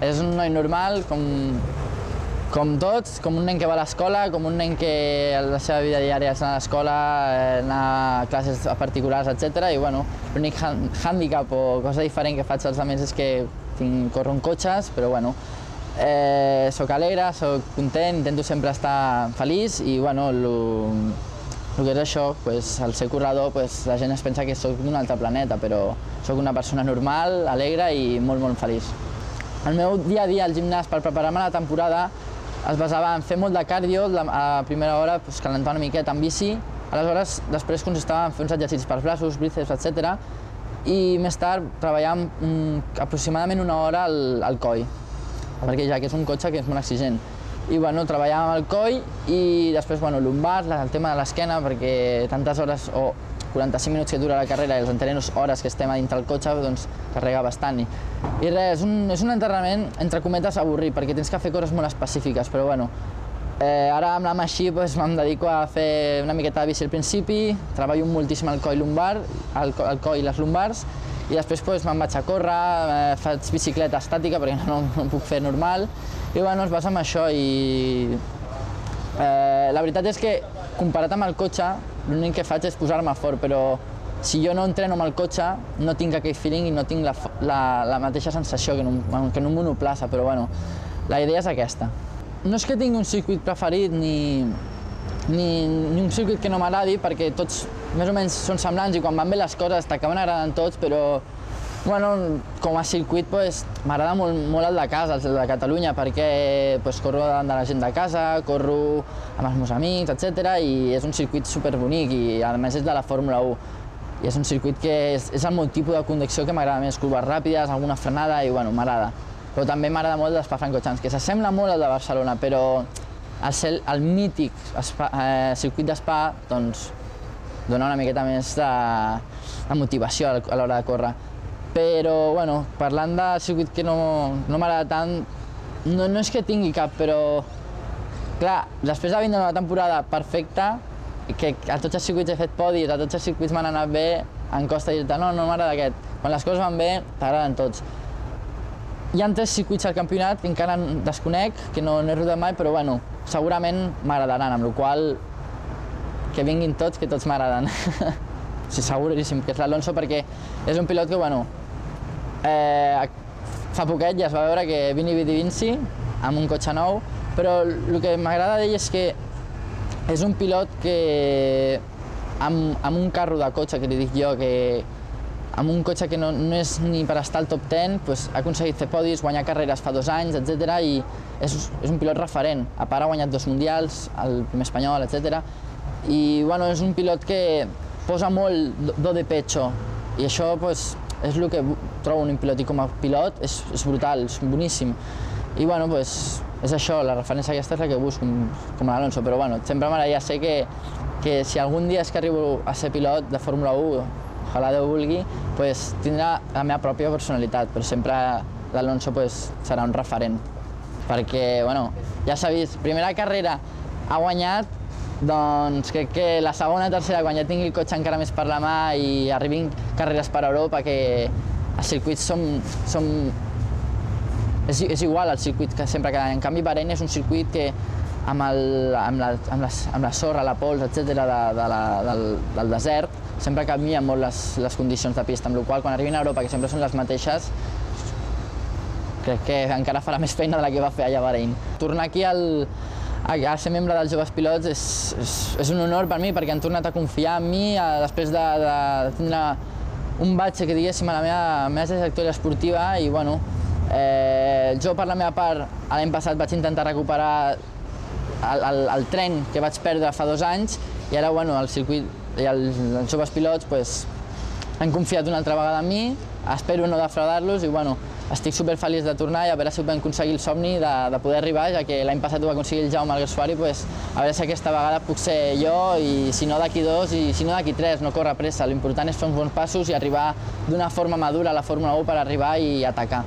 És un noi normal, com tots, com un nen que va a l'escola, com un nen que la seva vida diària és anar a l'escola, anar a classes particulars, etc. I bueno, l'únic hàndicap o cosa diferent que faig als altres és que corro en cotxes, però bueno, soc alegre, soc content, intento sempre estar feliç i bueno, el que és això, al ser corredor, la gent es pensa que soc d'un altre planeta, però soc una persona normal, alegre i molt, molt feliç. El meu dia a dia al gimnàs per preparar-me la temporada es basava en fer molt de cardio, a primera hora calentar una miqueta amb bici, aleshores després consistava en fer uns exercicis pels braços, bíceps, etc. I més tard treballàvem aproximadament una hora al coll, perquè ja que és un cotxe que és molt exigent. I bueno, treballàvem el coll i després lumbars, el tema de l'esquena, perquè tantes hores o 45 minuts que dura la carrera i les anteriors hores que estem a dintre el cotxe, doncs carrega bastant. I res, és un entrenament, entre cometes, avorrit, perquè tens que fer coses molt específiques, però bueno, ara amb la mà així me'n dedico a fer una miqueta de bici al principi, treballo moltíssim el coll lumbar, el coll i les lumbars, i després me'n vaig a córrer, faig bicicleta estàtica perquè no puc fer normal, i bueno, es basa en això i la veritat és que comparat amb el cotxe, l'únic que faig és posar-me fort, però si jo no entreno amb el cotxe no tinc aquell feeling i no tinc la mateixa sensació que en un monoplaça, però bueno, la idea és aquesta. No és que tingui un circuit preferit ni un circuit que no m'agradi, perquè tots més o menys són semblants i quan van bé les coses t'acaben agradant tots, però bueno, com a circuit m'agrada molt el de casa, el de Catalunya, perquè corro davant de la gent de casa, corro amb els meus amics, etc. I és un circuit superbonic i a més és de la Fórmula 1. I és un circuit que és el meu tipus de conducció que m'agrada més, curves ràpides, alguna frenada i bueno, m'agrada. Però també m'agrada molt l'Spa-Francorchamps, que s'assembla molt al de Barcelona, però el mític circuit d'Spa doncs dona una miqueta més de motivació a l'hora de córrer. Però, bueno, parlant de circuit que no m'agrada tant, no és que tingui cap, però, clar, després de vindre una temporada perfecta, que a tots els circuits he fet podis, a tots els circuits m'han anat bé, em costa dir-te, no m'agrada aquest. Quan les coses van bé, t'agraden tots. Hi ha 3 circuits al campionat que encara desconec, que no he rodat mai, però, bueno, segurament m'agradaran, amb la qual cosa que vinguin tots, que tots m'agraden. Sí, seguríssim que és l'Alonso, perquè és un pilot que, bueno, fa poquet ja es va veure que Vini Vici amb un cotxe nou, però el que m'agrada d'ell és que és un pilot que amb un carro de cotxe, que li dic jo, que amb un cotxe que no és ni per estar al top 10, ha aconseguit fer podis, guanyar carreres fa 2 anys, etc. I és un pilot referent. A part ha guanyat 2 mundials, el primer espanyol, etc. I bueno, és un pilot que posa molt do de pecho i això és el que trobo un pilot i com a pilot és brutal, és boníssim. I bueno, és això, la referència aquesta és la que busco com a l'Alonso, però bueno, sempre m'agradaria ser que si algun dia és que arribo a ser pilot de Fórmula 1, ojalà Déu vulgui, tindrà la meva pròpia personalitat, però sempre l'Alonso serà un referent. Perquè, bueno, ja s'ha vist, primera carrera ha guanyat, doncs crec que la segona o tercera, quan ja tingui el cotxe encara més per la mà i arribin carreres per Europa, que els circuits és igual al circuit que sempre cada any. En canvi, Bahrein és un circuit que amb la sorra, la pols, etc. del desert, sempre canvien molt les condicions de pista, amb la qual cosa quan arribin a Europa, que sempre són les mateixes, crec que encara farà més feina de la que va fer allà a Bahrein. Tornar aquí a ser membre dels joves pilots és un honor per mi, perquè han tornat a confiar en mi després de tindre un batxe, que diguéssim, a la meva trajectòria esportiva. I bueno, jo per la meva part, l'any passat vaig intentar recuperar el tren que vaig perdre fa 2 anys i ara bueno, el circuit i els joves pilots han confiat una altra vegada en mi, espero no defraudar-los i bueno, estic superfeliç de tornar i a veure si podem aconseguir el somni de poder arribar, ja que l'any passat ho va aconseguir el Jaume Alguersuari, a veure si aquesta vegada puc ser jo i si no d'aquí 2 i si no d'aquí 3, no córrer pressa. L'important és fer uns bons passos i arribar d'una forma madura a la Fórmula 1 per arribar i atacar.